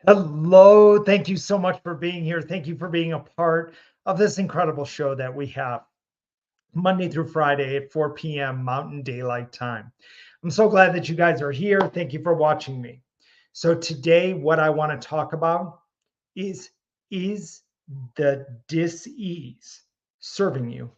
Hello. Thank you so much for being here. Thank you for being a part of this incredible show that we have Monday through Friday at 4 p.m. Mountain Daylight Time. I'm so glad that you guys are here. Thank you for watching me. So, today, what I want to talk about is is the dis-ease serving you?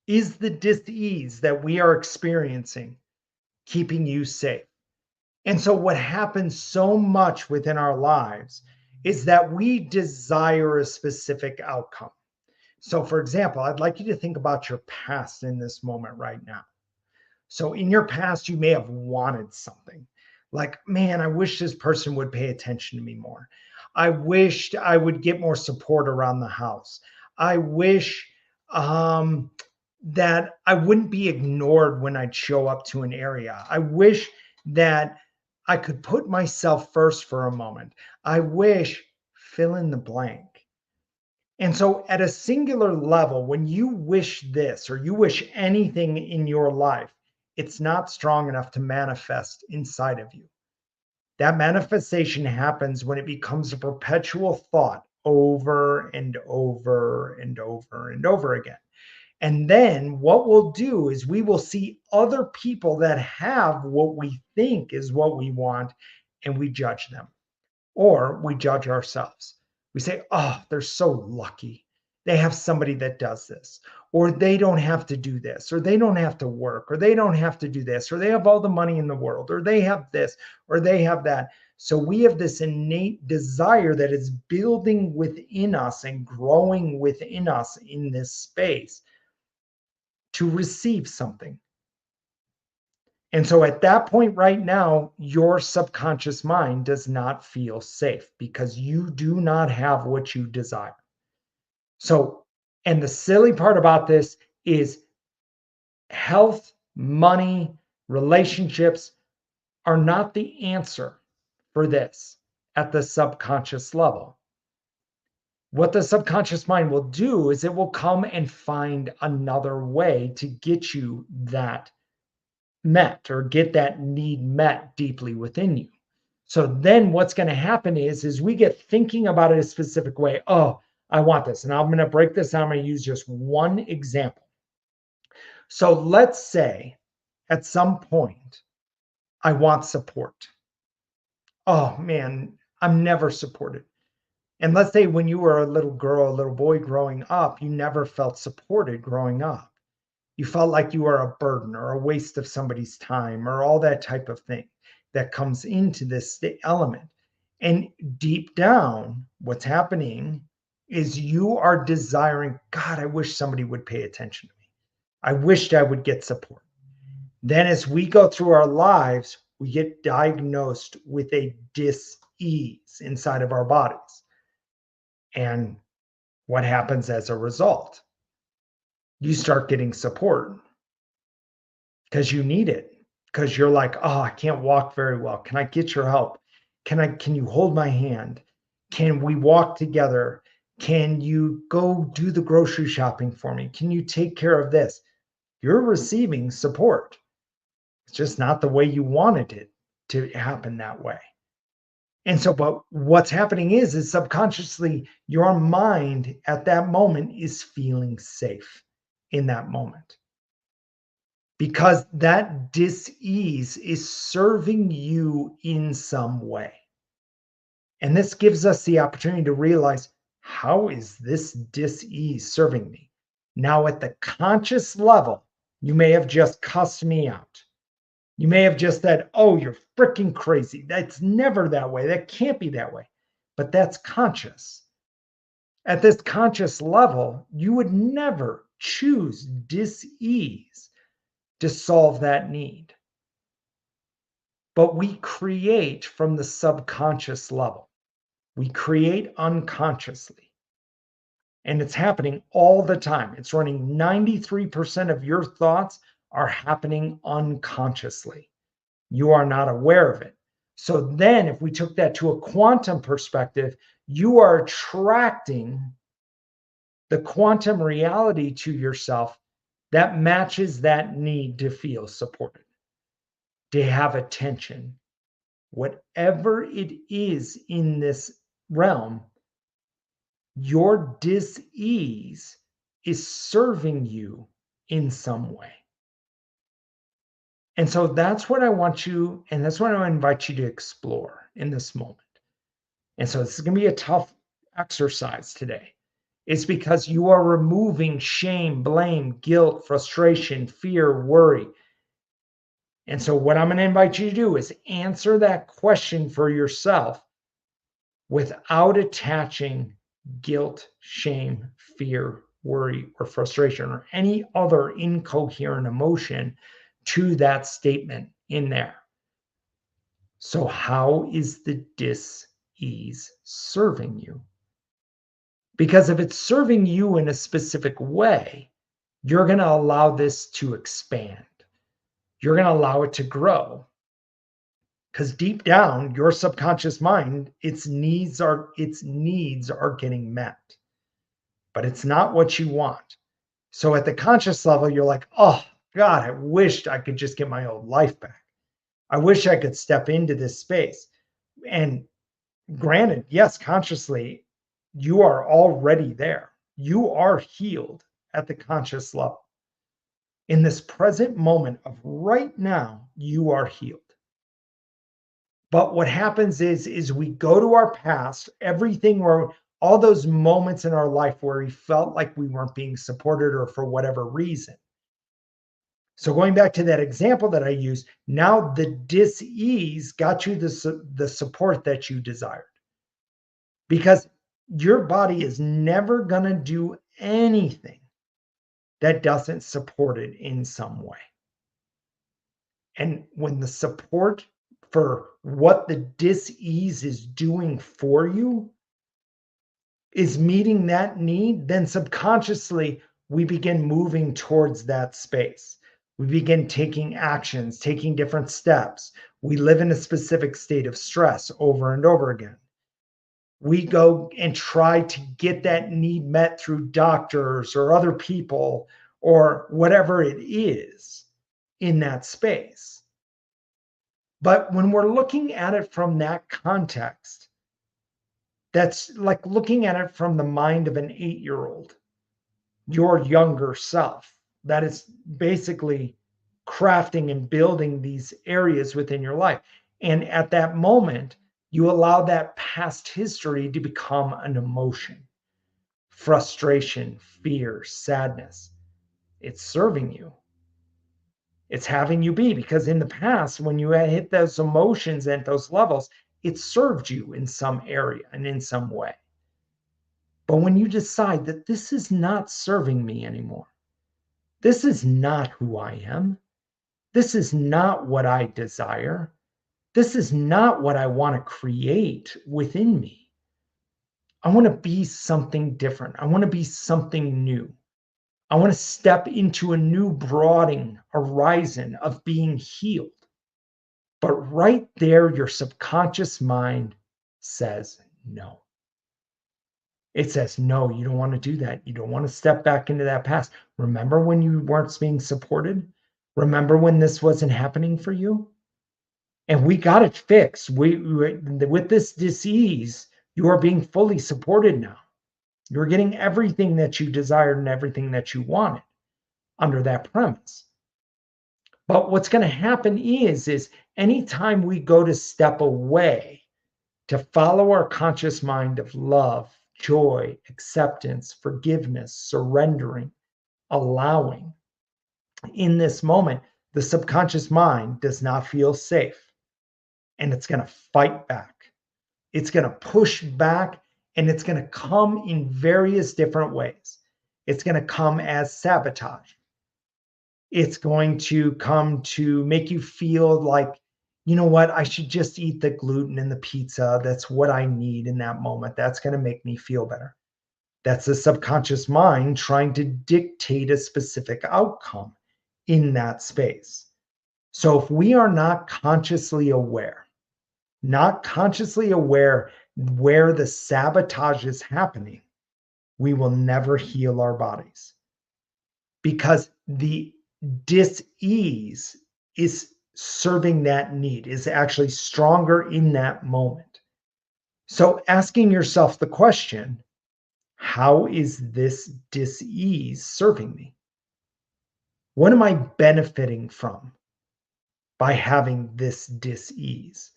Is the dis-ease that we are experiencing keeping you safe? And so, what happens so much within our lives is that we desire a specific outcome. So, for example, I'd like you to think about your past in this moment right now. So, in your past, you may have wanted something like, man, I wish this person would pay attention to me more. I wished I would get more support around the house. I wish um, that I wouldn't be ignored when I'd show up to an area. I wish that I could put myself first for a moment. I wish fill in the blank. And so, at a singular level, when you wish this or you wish anything in your life, it's not strong enough to manifest inside of you. That manifestation happens when it becomes a perpetual thought over and over and over and over again. And then what we'll do is we will see other people that have what we think is what we want, and we judge them, or we judge ourselves. We say, oh, they're so lucky. They have somebody that does this, or they don't have to do this, or they don't have to work, or they don't have to do this, or they have all the money in the world, or they have this, or they have that. So we have this innate desire that is building within us and growing within us in this space to receive something. And so at that point right now, your subconscious mind does not feel safe because you do not have what you desire. So, and the silly part about this is health, money, relationships are not the answer for this at the subconscious level. What the subconscious mind will do is it will come and find another way to get you that met or get that need met deeply within you. So then what's going to happen is we get thinking about it a specific way. Oh, I want this. And I'm going to break this down. I'm going to use just one example. So let's say at some point I want support. Oh man, I'm never supported. And let's say when you were a little girl, a little boy growing up, you never felt supported growing up. You felt like you were a burden or a waste of somebody's time or all that type of thing that comes into this element. And deep down, what's happening is you are desiring, God, I wish somebody would pay attention to me. I wished I would get support. Then, as we go through our lives, we get diagnosed with a dis-ease inside of our bodies. And what happens as a result? You start getting support because you need it, because you're like, oh, I can't walk very well. Can I get your help? Can you hold my hand? Can we walk together? Can you go do the grocery shopping for me? Can you take care of this? You're receiving support. It's just not the way you wanted it to happen that way. And so, but what's happening is subconsciously your mind at that moment is feeling safe in that moment, because that dis-ease is serving you in some way. And this gives us the opportunity to realize, how is this dis-ease serving me? Now, at the conscious level, you may have just cussed me out. You may have just said, oh, you're freaking crazy. That's never that way. That can't be that way. But that's conscious. At this conscious level, you would never choose dis-ease to solve that need. But we create from the subconscious level. We create unconsciously. And it's happening all the time. It's running 93% of your thoughts are happening unconsciously. You are not aware of it. So then, if we took that to a quantum perspective, you are attracting the quantum reality to yourself that matches that need to feel supported, to have attention, whatever it is in this realm, your dis-ease is serving you in some way. And so that's what I want you, and that's what I invite you to explore in this moment. And so this is going to be a tough exercise today. It's because you are removing shame, blame, guilt, frustration, fear, worry. And so what I'm going to invite you to do is answer that question for yourself without attaching guilt, shame, fear, worry, or frustration, or any other incoherent emotion to that statement in there. So, how is the dis-ease serving you? Because if it's serving you in a specific way, you're going to allow this to expand. You're going to allow it to grow. Because deep down, your subconscious mind, its needs are getting met, but it's not what you want. So at the conscious level, you're like, oh God, I wished I could just get my old life back. I wish I could step into this space. And granted, yes, consciously, you are already there. You are healed at the conscious level. In this present moment of right now, you are healed. But what happens is we go to our past, everything where all those moments in our life where we felt like we weren't being supported or for whatever reason. So going back to that example that I used, now the dis-ease got you the support that you desired. Because your body is never going to do anything that doesn't support it in some way. And when the support for what the dis-ease is doing for you is meeting that need, then subconsciously we begin moving towards that space. We begin taking actions, taking different steps. We live in a specific state of stress over and over again. We go and try to get that need met through doctors or other people or whatever it is in that space. But when we're looking at it from that context, that's like looking at it from the mind of an 8-year-old, your younger self, that is basically crafting and building these areas within your life. And at that moment, you allow that past history to become an emotion, frustration, fear, sadness. It's serving you. It's having you be, because in the past, when you had hit those emotions at those levels, it served you in some area and in some way. But when you decide that this is not serving me anymore, this is not who I am, this is not what I desire, this is not what I want to create within me. I want to be something different. I want to be something new. I want to step into a new broadening horizon of being healed. But right there, your subconscious mind says no. It says, no, you don't want to do that. You don't want to step back into that past. Remember when you weren't being supported? Remember when this wasn't happening for you? And we got it fixed. With this disease, you are being fully supported now. You're getting everything that you desired and everything that you wanted under that premise. But what's going to happen is anytime we go to step away to follow our conscious mind of love, joy, acceptance, forgiveness, surrendering, allowing, in this moment, the subconscious mind does not feel safe, and it's going to fight back. It's going to push back, and it's going to come in various different ways. It's going to come as sabotage. It's going to come to make you feel like, you know what, I should just eat the gluten in the pizza. That's what I need in that moment. That's going to make me feel better. That's the subconscious mind trying to dictate a specific outcome in that space. So if we are not consciously aware where the sabotage is happening, we will never heal our bodies, because the dis-ease is serving that need, is actually stronger in that moment. So asking yourself the question, how is this dis-ease serving me? What am I benefiting from by having this dis-ease?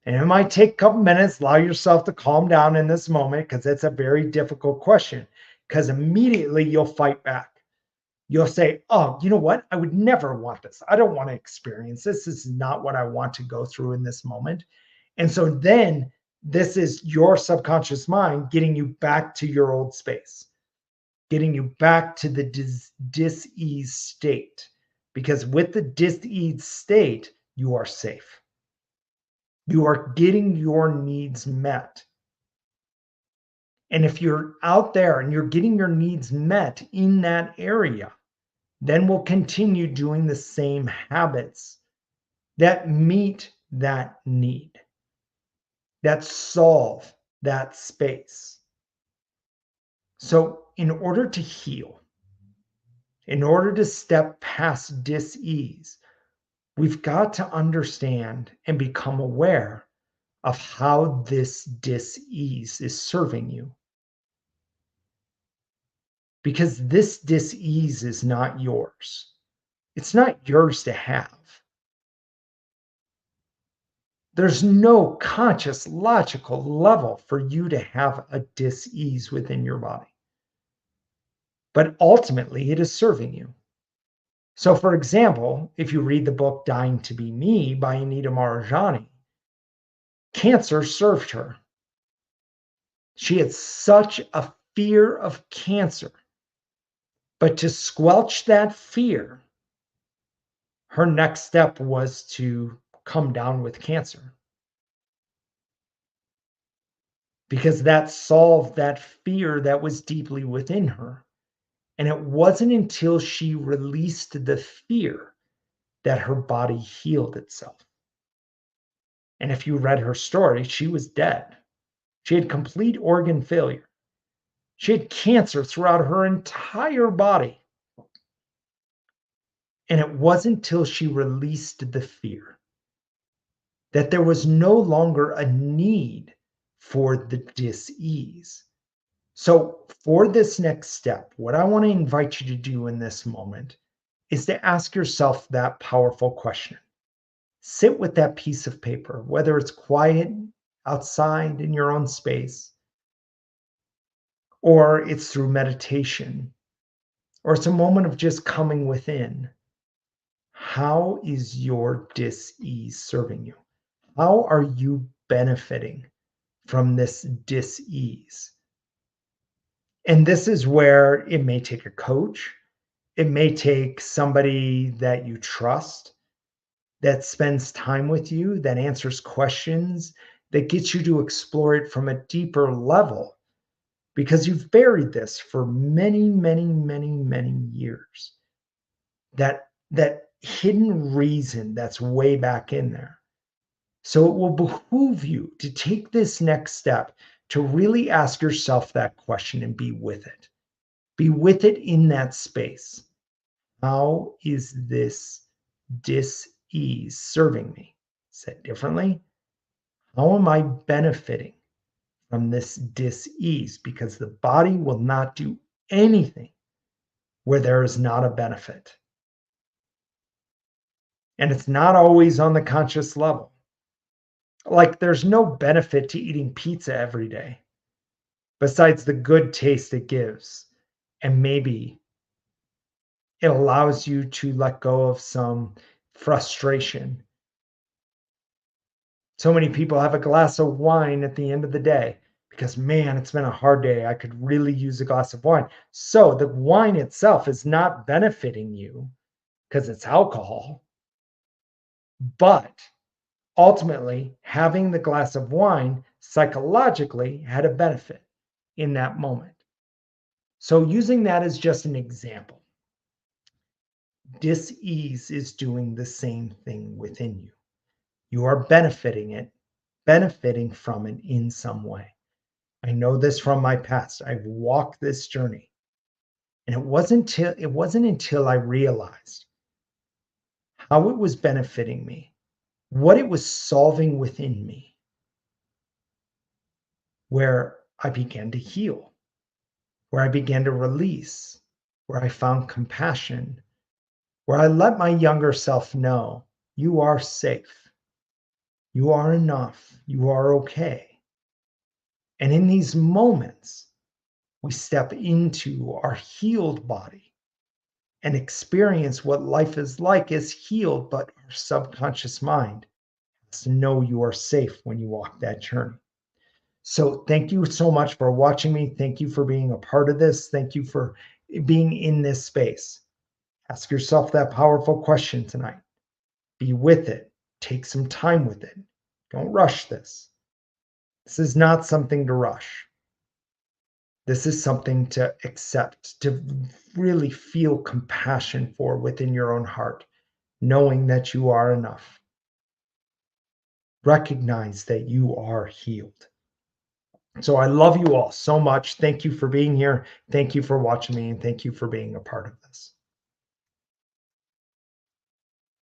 And it might take a couple minutes. Allow yourself to calm down in this moment because it's a very difficult question. Because immediately you'll fight back. You'll say, oh, you know what? I would never want this. I don't want to experience this. This is not what I want to go through in this moment. And so then this is your subconscious mind getting you back to your old space, getting you back to the dis-ease state. Because with the dis-ease state, you are safe. You are getting your needs met. And if you're out there and you're getting your needs met in that area, then we'll continue doing the same habits that meet that need, that solve that space. So, in order to heal, in order to step past dis-ease, we've got to understand and become aware of how this dis-ease is serving you. Because this dis-ease is not yours. It's not yours to have. There's no conscious, logical level for you to have a dis-ease within your body. But ultimately, it is serving you. So, for example, if you read the book Dying to Be Me by Anita Moorjani, cancer served her. She had such a fear of cancer. But to squelch that fear, her next step was to come down with cancer. Because that solved that fear that was deeply within her. And it wasn't until she released the fear that her body healed itself. And if you read her story, she was dead. She had complete organ failure. She had cancer throughout her entire body. And it wasn't until she released the fear that there was no longer a need for the dis-ease. So, for this next step, what I want to invite you to do in this moment is to ask yourself that powerful question. Sit with that piece of paper, whether it's quiet outside in your own space, or it's through meditation, or it's a moment of just coming within. How is your dis-ease serving you? How are you benefiting from this dis-ease? And this is where it may take a coach. It may take somebody that you trust, that spends time with you, that answers questions, that gets you to explore it from a deeper level because you've buried this for many, many, many, many years. That hidden reason that's way back in there. So it will behoove you to take this next step to really ask yourself that question and be with it. Be with it in that space. How is this dis-ease serving me? Said differently, how am I benefiting from this dis-ease? Because the body will not do anything where there is not a benefit. And it's not always on the conscious level. Like there's no benefit to eating pizza every day besides the good taste it gives. And maybe it allows you to let go of some frustration. So many people have a glass of wine at the end of the day because, man, it's been a hard day. I could really use a glass of wine. So the wine itself is not benefiting you because it's alcohol. But ultimately, having the glass of wine psychologically had a benefit in that moment. So using that as just an example, dis-ease is doing the same thing within you. You are benefiting from it in some way. I know this from my past. I've walked this journey. And it wasn't until I realized how it was benefiting me, what it was solving within me, where I began to heal, where I began to release, where I found compassion, where I let my younger self know you are safe, you are enough, you are okay. And in these moments, we step into our healed body and experience what life is like as healed, but our subconscious mind has to know you are safe when you walk that journey. So, thank you so much for watching me. Thank you for being a part of this. Thank you for being in this space. Ask yourself that powerful question tonight. Be with it. Take some time with it. Don't rush this. This is not something to rush. This is something to accept, to really feel compassion for within your own heart, knowing that you are enough. Recognize that you are healed. So I love you all so much. Thank you for being here. Thank you for watching me, and thank you for being a part of this.